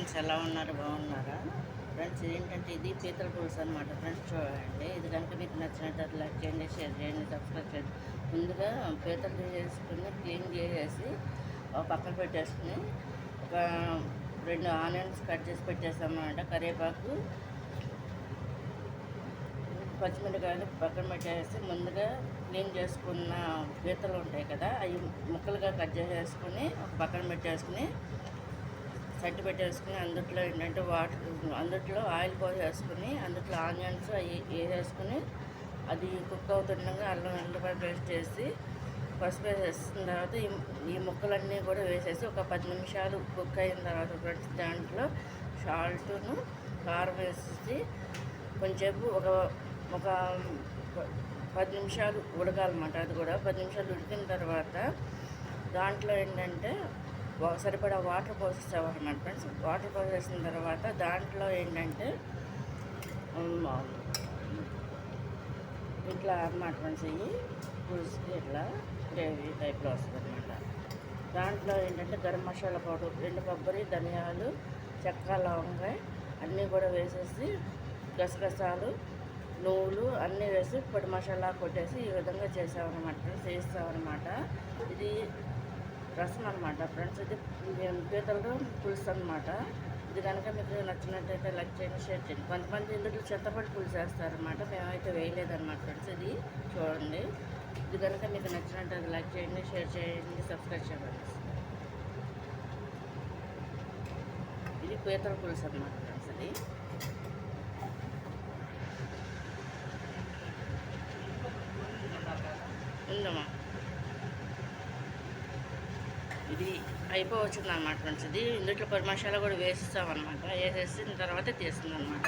Friends, ఎలా ఉన్నారు? బాగున్నారా ఫ్రెండ్స్? ఏంటంటే ఇది పీతల పులుసు అనమాట ఫ్రెండ్స్. చూడండి, ఇది కనుక మీకు నచ్చినట్టు లైక్ చేయండి, షేర్ చేయండి, సబ్స్క్రైబ్ చేయండి. ముందుగా పీతలు తీసేసుకుని క్లీన్ చేసేసి పక్కన పెట్టేసుకుని ఒక 2 ఆనియన్స్ కట్ చేసి పెట్టేసామన్నమాట. కరివేపాకు, పచ్చిమిరపకాయలు పక్కన పెట్టేసి ముందుగా క్లీన్ చేసుకున్న పీతలు ఉంటాయి కదా, అవి ముక్కలుగా కట్ చేసేసుకుని పక్కన పెట్టేసుకుని సట్టి పెట్టేసుకుని అందుట్లో ఏంటంటే అందుట్లో ఆయిల్ పోసేసుకుని అందుట్లో ఆనియన్స్ అవి వేసేసుకుని అది కుక్ అవుతుండగా అల్లం వెల్లుల్లిపాయ పేస్ట్ వేసి పసుపు వేసేసిన తర్వాత ఈ ముక్కలన్నీ కూడా వేసేసి ఒక 10 నిమిషాలు కుక్ అయిన తర్వాత ఫ్రెండ్స్ దాంట్లో సాల్ట్ను కారం వేసి కొంచెంసేపు ఒక 10 నిమిషాలు ఉడకాలన్నమాట. అది కూడా 10 నిమిషాలు ఉడికిన తర్వాత దాంట్లో ఏంటంటే సరిపడా వాటర్ పోసేసామన్నమాట ఫ్రెండ్స్. వాటర్ పోసేసిన తర్వాత దాంట్లో ఏంటంటే ఇట్లా అన్నమాట ఫ్రెండ్స్, ఇవి పులుసుకి ఇట్లా గ్రేవీ టైప్లో వస్తుంది అనమాట. దాంట్లో ఏంటంటే గరం మసాలా పౌడర్, 2 కొబ్బరి, ధనియాలు, చెక్క, లవంగాయ అన్నీ కూడా వేసేసి గసగసాలు, నువ్వులు అన్నీ వేసి పొడి మసాలా కొట్టేసి ఈ విధంగా చేసామన్నమాట ఫ్రెండ్స్. వేస్తామన్నమాట. ఇది రసం అనమాట ఫ్రెండ్స్. ఇది పీతలతో పులుసు అనమాట. ఇది కనుక మీకు నచ్చినట్టయితే లైక్ చేయండి, షేర్ చేయండి. కొంతమంది ఇందులో చింతపండు పులుసు వేస్తారనమాట, మేమైతే వేయలేదన్నమాట ఫ్రెండ్స్. ఇది చూడండి, ఇది కనుక మీకు నచ్చినట్టయితే లైక్ చేయండి, షేర్ చేయండి, సబ్స్క్రైబ్ చేయండి. ఇది పీతల పులుసు అనమాట ఫ్రెండ్స్. ఇది ఉందమ్మా, ఇది అయిపోవచ్చింది అనమాట ఫ్రెండ్స్. ఇది ఇందులో పొడి మసాలా కూడా వేసిస్తామన్నమాట. వేసేసిన తర్వాత తీస్తుంది అనమాట.